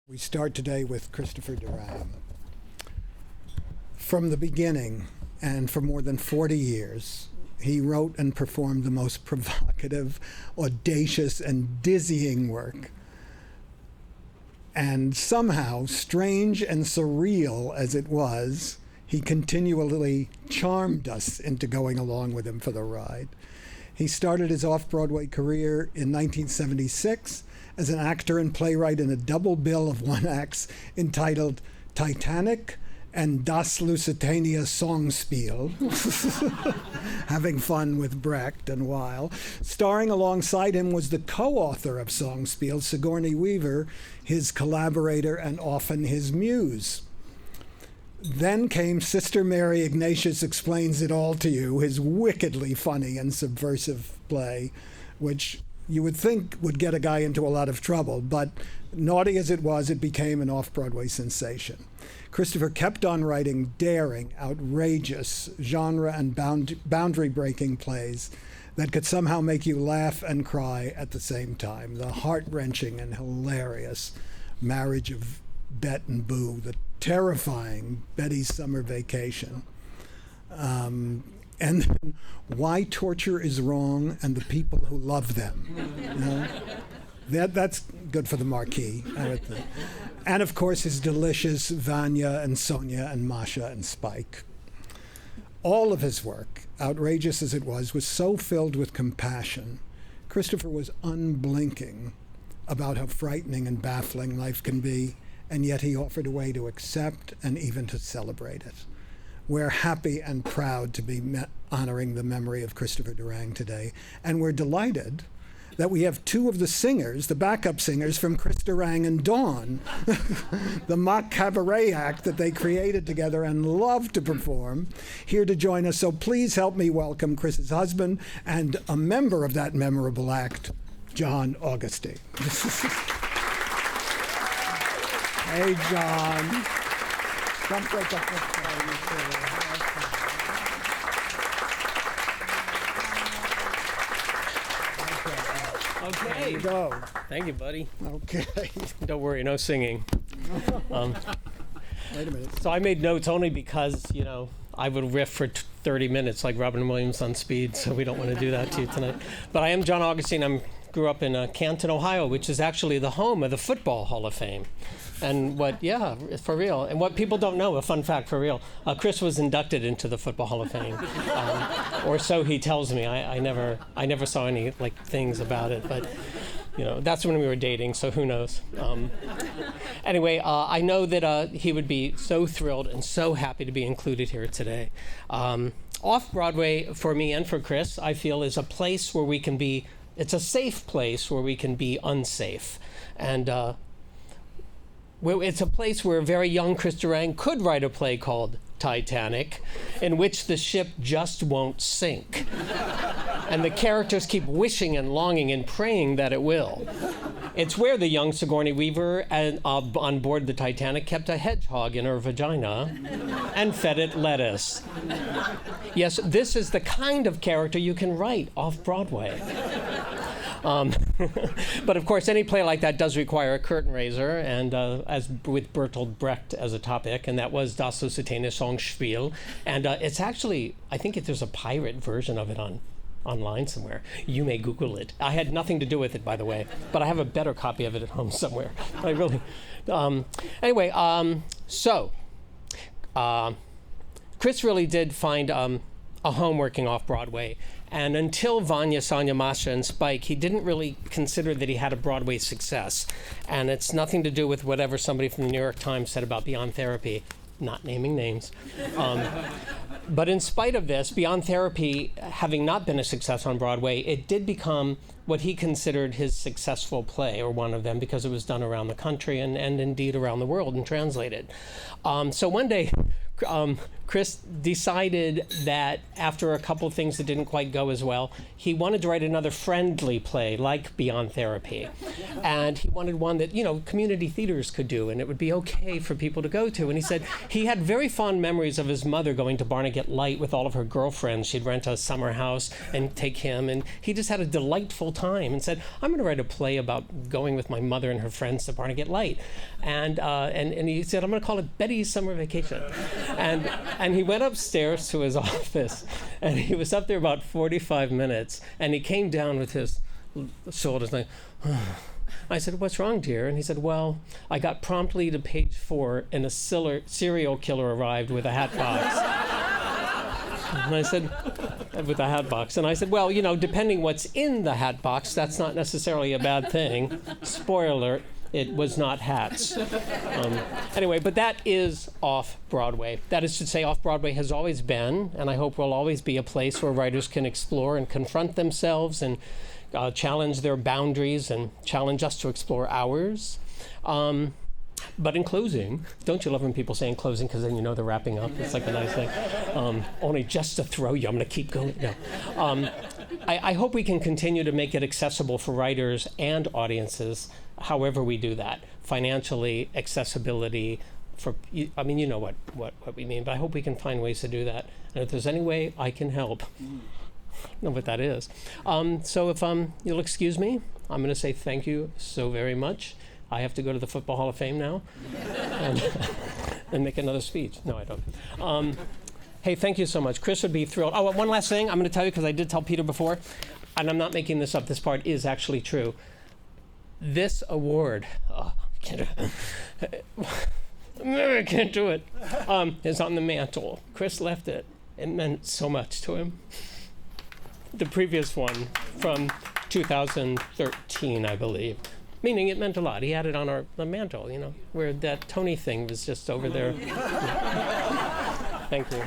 We start today with Christopher Durang. From the beginning, and for more than 40 years, he wrote and performed the most provocative, audacious, and dizzying work. And somehow, strange and surreal as it was, he continually charmed us into going along with him for the ride. He started his off-Broadway career in 1976 as an actor and playwright in a double bill of one acts entitled Titanic and Das Lusitania Songspiel, having fun with Brecht and Weil. Starring alongside him was the co-author of Songspiel, Sigourney Weaver, his collaborator and often his muse. Then came Sister Mary Ignatius Explains It All to You, his wickedly funny and subversive play, which you would think would get a guy into a lot of trouble, but naughty as it was, it became an off-Broadway sensation. Christopher kept on writing daring, outrageous, genre and boundary-breaking plays that could somehow make you laugh and cry at the same time. The heart-wrenching and hilarious Marriage of Bet and Boo, the terrifying Betty's Summer Vacation, and then Why Torture is Wrong and the People Who Love Them. You know? That's good for the marquee, I would think. And of course his delicious Vanya and Sonia and Masha and Spike. All of his work, outrageous as it was so filled with compassion. Christopher was unblinking about how frightening and baffling life can be, and yet he offered a way to accept and even to celebrate it. We're happy and proud to be honoring the memory of Christopher Durang today, and we're delighted that we have two of the singers, the backup singers from Chris Durang and Dawn, the mock cabaret act that they created together and love to perform, here to join us. So please help me welcome Chris's husband and a member of that memorable act, John Augustine. Hey, John. Come break up this play. Okay. There you go. Thank you, buddy. Okay. Don't worry, no singing. Wait a minute. So I made notes only because, I would riff for 30 minutes like Robin Williams on Speed, so we don't want to do that to you tonight. But I am John Augustine. I grew up in Canton, Ohio, which is actually the home of the Football Hall of Fame. And for real. And what people don't know, a fun fact for real, Chris was inducted into the Football Hall of Fame, or so he tells me. I never saw any things about it, but that's when we were dating, so who knows. Anyway, I know that he would be so thrilled and so happy to be included here today. Off-Broadway, for me and for Chris, I feel is a place where we can be, it's a safe place where we can be unsafe. And it's a place where very young Chris Durang could write a play called Titanic, in which the ship just won't sink. And the characters keep wishing and longing and praying that it will. It's where the young Sigourney Weaver on board the Titanic kept a hedgehog in her vagina and fed it lettuce. Yes, this is the kind of character you can write off-Broadway. But of course, any play like that does require a curtain raiser, and as with Bertolt Brecht as a topic, and that was Das Lusitania Songspiel. And it's actually, I think there's a pirate version of it online somewhere. You may Google it. I had nothing to do with it, by the way, but I have a better copy of it at home somewhere. I really. Chris really did find a home working off-Broadway. And until Vanya, Sonia, Masha, and Spike, he didn't really consider that he had a Broadway success. And it's nothing to do with whatever somebody from the New York Times said about Beyond Therapy, not naming names. But in spite of this, Beyond Therapy, having not been a success on Broadway, it did become what he considered his successful play, or one of them, because it was done around the country and indeed around the world and translated. So one day, Chris decided that after a couple of things that didn't quite go as well, he wanted to write another friendly play like Beyond Therapy. And he wanted one that, community theaters could do, and it would be okay for people to go to. And he said he had very fond memories of his mother going to Barnegat Light with all of her girlfriends. She'd rent a summer house and take him, and he just had a delightful time and said, I'm going to write a play about going with my mother and her friends to Barnegat Light. And he said, I'm going to call it Betty's Summer Vacation. And he went upstairs to his office, and he was up there about 45 minutes, and he came down with his shoulders like, I said, what's wrong, dear? And he said, well, I got promptly to page 4, and a serial killer arrived with a hat box. And I said, with a hat box. And I said, well, depending what's in the hat box, that's not necessarily a bad thing. Spoiler alert. It was not hats. Anyway, but that is Off-Broadway. That is to say, Off-Broadway has always been, and I hope will always be, a place where writers can explore and confront themselves and challenge their boundaries and challenge us to explore ours. But in closing, don't you love when people say in closing, because then they're wrapping up? It's like a nice thing. Only just to throw you, I'm going to keep going. No. I hope we can continue to make it accessible for writers and audiences, however we do that. Financially, accessibility, you know what we mean, but I hope we can find ways to do that. And if there's any way I can help, I know what that is. So if you'll excuse me, I'm going to say thank you so very much. I have to go to the Football Hall of Fame now and make another speech. No, I don't. Hey, thank you so much. Chris would be thrilled. Oh, one last thing I'm going to tell you, because I did tell Peter before, and I'm not making this up. This part is actually true. This award, I can't do it, is on the mantle. Chris left it. It meant so much to him. The previous one from 2013, I believe. Meaning it meant a lot. He had it on the mantle, where that Tony thing was just over there. Thank you.